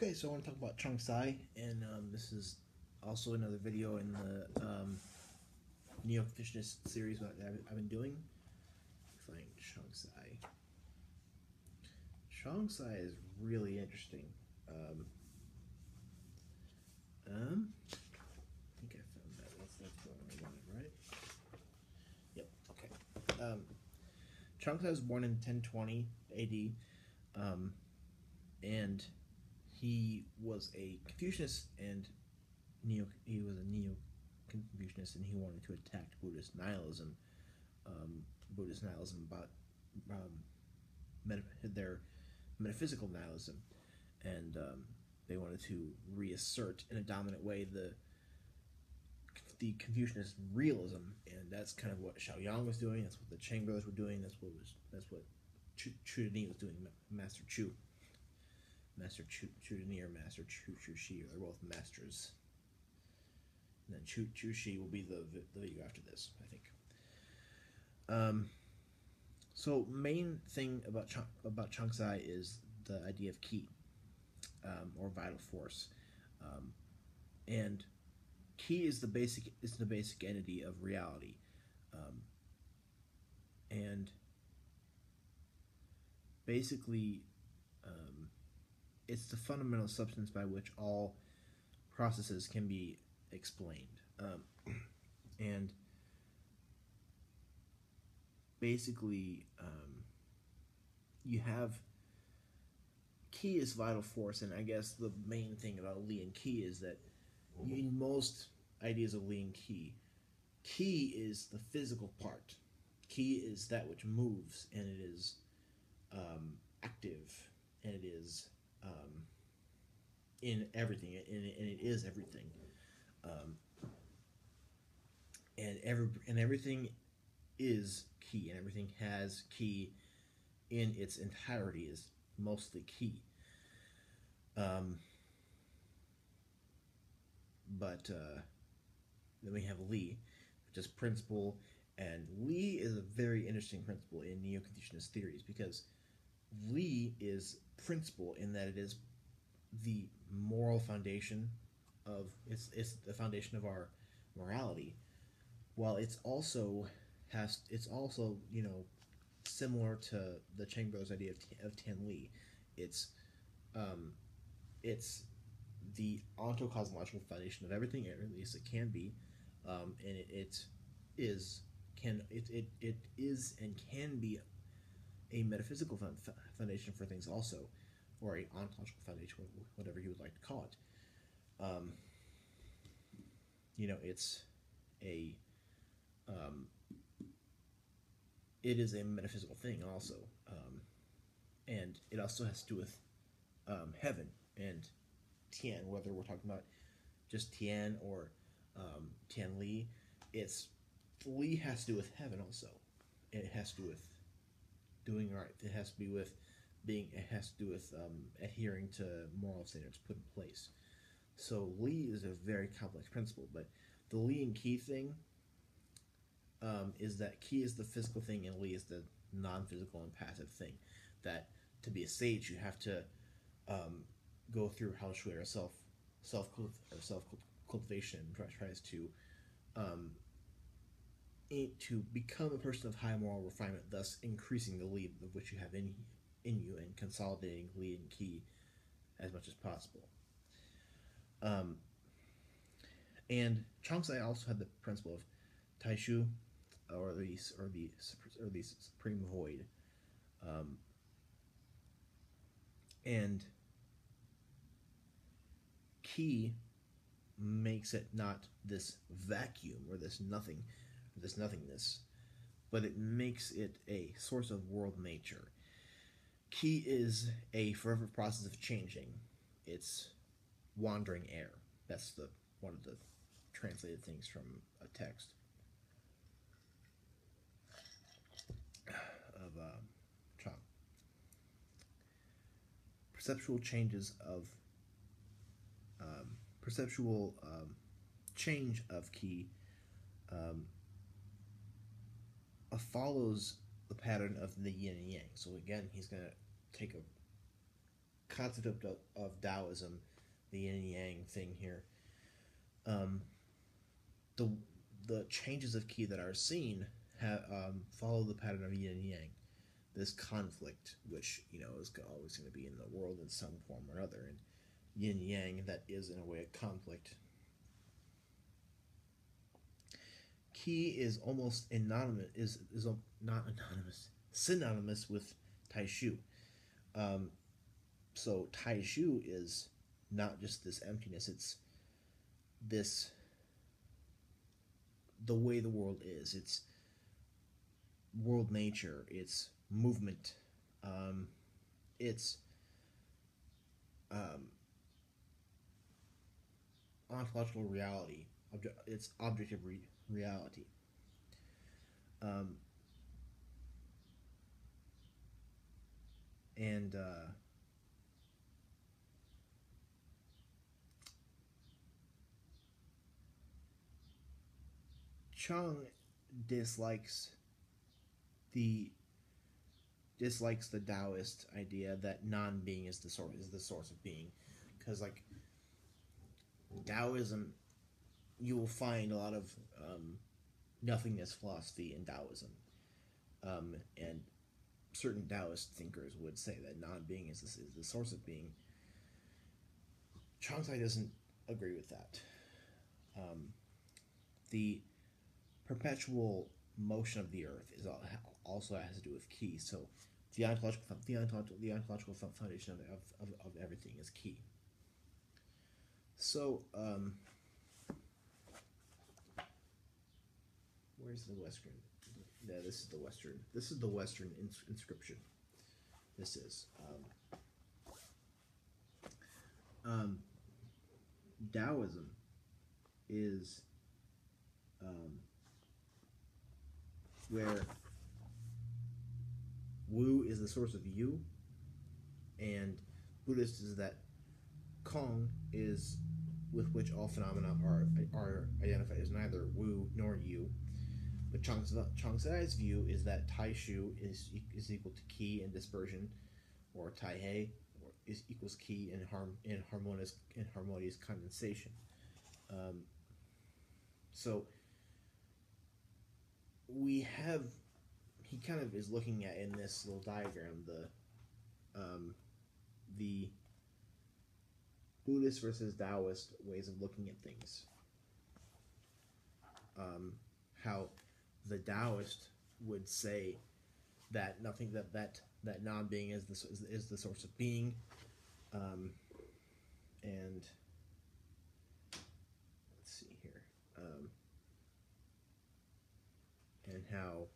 Okay, so I want to talk about Zhang Zai, and this is also another video in the Neo-Confucianist series that I've been doing. Find Zhang Zai. Zhang Zai is really interesting. I think I found that. That's the one I wanted, right? Yep. Okay. Zhang Zai was born in 1020 A.D. And he was a Confucianist and he was a Neo-Confucianist, and he wanted to attack Buddhist nihilism. About their metaphysical nihilism, and they wanted to reassert in a dominant way the Confucianist realism, and that's kind of what Xiaoyang was doing. That's what the Chang brothers were doing. That's what Chu Deni was doing. Master Chu Deni or Master Chu Shi, they're both masters. And then Chu Shi will be the video after this, I think. So main thing about Zhang Zai is the idea of qi, or vital force, and qi is the basic entity of reality, and basically it's the fundamental substance by which all processes can be explained, and basically you have qi is vital force, and I guess the main thing about Li and qi is that in most ideas of Li and qi is the physical part. Qi is that which moves, and it is active, and it is in everything, and it is everything, and everything is qi, and everything has qi in its entirety, is mostly qi. But then we have Li, which is principle, and Li is a very interesting principle in Neo-Confucianist theories, because Li is principle in that it is the moral foundation of it's the foundation of our morality, while it's also similar to the Chang brothers' idea of Tian Li. It's the ontocosmological foundation of everything, or at least it can be, and it is and can be a metaphysical foundation for things also, or a ontological foundation, whatever you would like to call it. It's a it is a metaphysical thing also, and it also has to do with heaven and Tian, whether we're talking about just Tian or Tian Li. Li has to do with heaven also. It has to do with doing right. It has to be with It has to do with adhering to moral standards put in place. So Li is a very complex principle, but the Li and qi thing is that qi is the physical thing and Li is the non-physical and passive thing. That to be a sage, you have to go through how self cultivation, tries to become a person of high moral refinement, thus increasing the Li of which you have in you, and consolidating Li and qi as much as possible. And Zhang Zai also had the principle of Taishu, or the supreme void, and qi makes it not this vacuum or this nothingness, but it makes it a source of world nature. Qi is a forever process of changing. It's wandering air. That's one of the translated things from a text of Chang. Perceptual changes of change of qi follows the pattern of the yin and yang. So again, he's going to take concept of Taoism, the yin and yang thing here, um, the the changes of ki that are seen follow the pattern of yin and yang. This conflict, which is always going to be in the world in some form or other, and yin and yang, that is in a way a conflict. Ki is almost anonymous, is not anonymous, synonymous with Taishu. So Taishu is not just this emptiness; it's this the way the world is. It's world nature. It's movement. It's ontological reality. It's objective reality. Um, and Chung dislikes the Taoist idea that non-being is the source of being, because like Taoism, you will find a lot of nothingness philosophy in Taoism, and certain Taoist thinkers would say that non-being is the source of being. Zhang Zai doesn't agree with that. The perpetual motion of the earth also has to do with ki. So the ontological foundation of everything is ki. So where's the Western? Yeah, this is the Western. This is the Western inscription. This is Taoism is where Wu is the source of you, and Buddhist is that Kong is with which all phenomena are identified as neither Wu nor you. But Zhang Zai's view is that Taishu is equal to Qi and dispersion, or Taihe is equals Qi and harmonious condensation. So we have, he kind of is looking at in this little diagram the Buddhist versus Taoist ways of looking at things. How the Taoist would say that nothing that non-being is the source of being, and let's see here, and how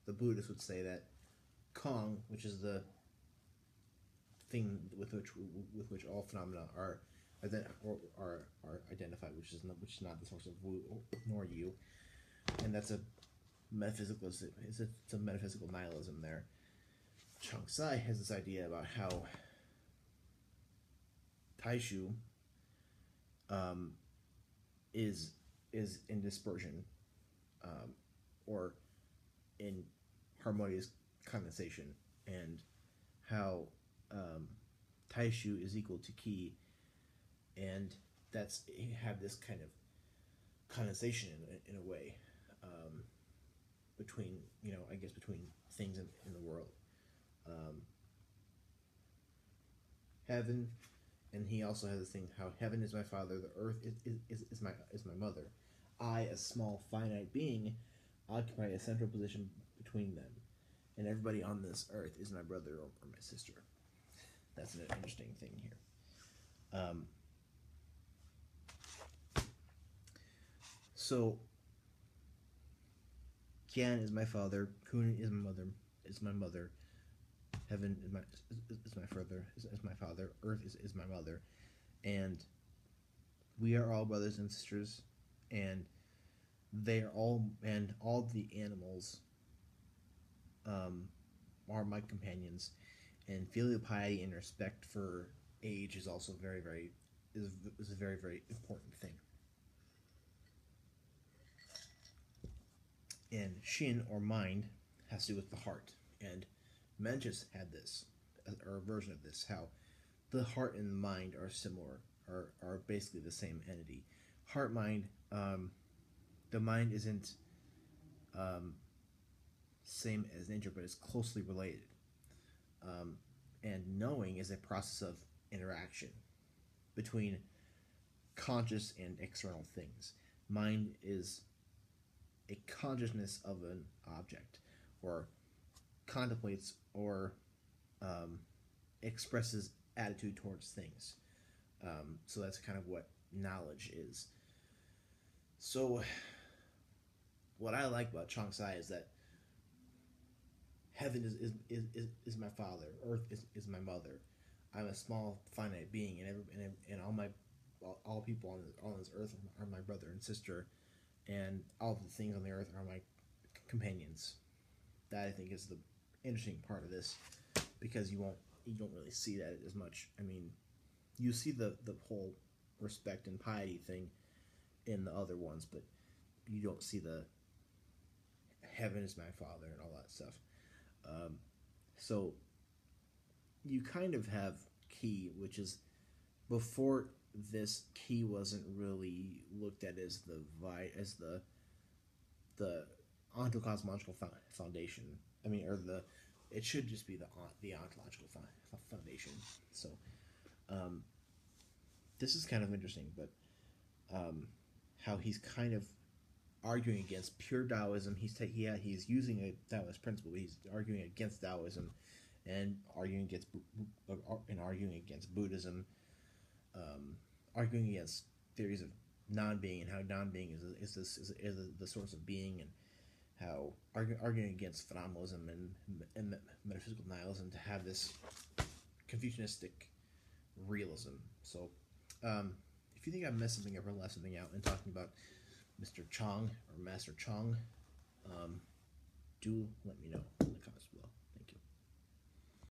the Buddhists would say that Kong, which is the thing with which all phenomena are identified, which is not the source of Wu nor you, and that's a metaphysical. It's a metaphysical nihilism there. Zhang Zai has this idea about how Taishu is in dispersion, or in harmonious condensation, and how Taishu is equal to Qi, and that's have this kind of condensation in a way, between between things in the world. Heaven, and he also has this thing how heaven is my father, the earth is my mother. I, a small finite being, occupy a central position between them, and everybody on this earth is my brother or my sister. That's an interesting thing here. So Qian is my father, Kun is my mother, heaven is my father, earth is my mother, and we are all brothers and sisters, and all the animals are my companions, and filial piety and respect for age is also a very very important thing. And Shin, or mind, has to do with the heart, and Mencius had this, or a version of this, how the heart and the mind are similar, are basically the same entity. Heart mind, the mind isn't same as nature, but it's closely related. Um, and knowing is a process of interaction between conscious and external things. Mind is a consciousness of an object, or contemplates, or um, expresses attitude towards things. So that's kind of what knowledge is. So, what I like about Zhang Zai is that heaven is my father, earth is my mother. I'm a small finite being, and all people on this earth are my brother and sister, and all the things on the earth are my companions. That I think is the interesting part of this, because you don't really see that as much. I mean, you see the whole respect and piety thing in the other ones, but you don't see the heaven is my father and all that stuff. Um, so you kind of have Ki, which is before this, Ki wasn't really looked at as the ontocosmological foundation. I mean, or the it should just be the ontological foundation. So um, this is kind of interesting, but how he's kind of arguing against pure Taoism. He's using a Taoist principle. He's arguing against Taoism, and arguing against Buddhism, arguing against theories of non-being, and how non-being is the source of being, and how arguing against phenomenalism and metaphysical nihilism to have this Confucianistic realism. So, if you think I've messed something up or left something out in talking about Mr. Chong or Master Chong, do let me know in the comments below.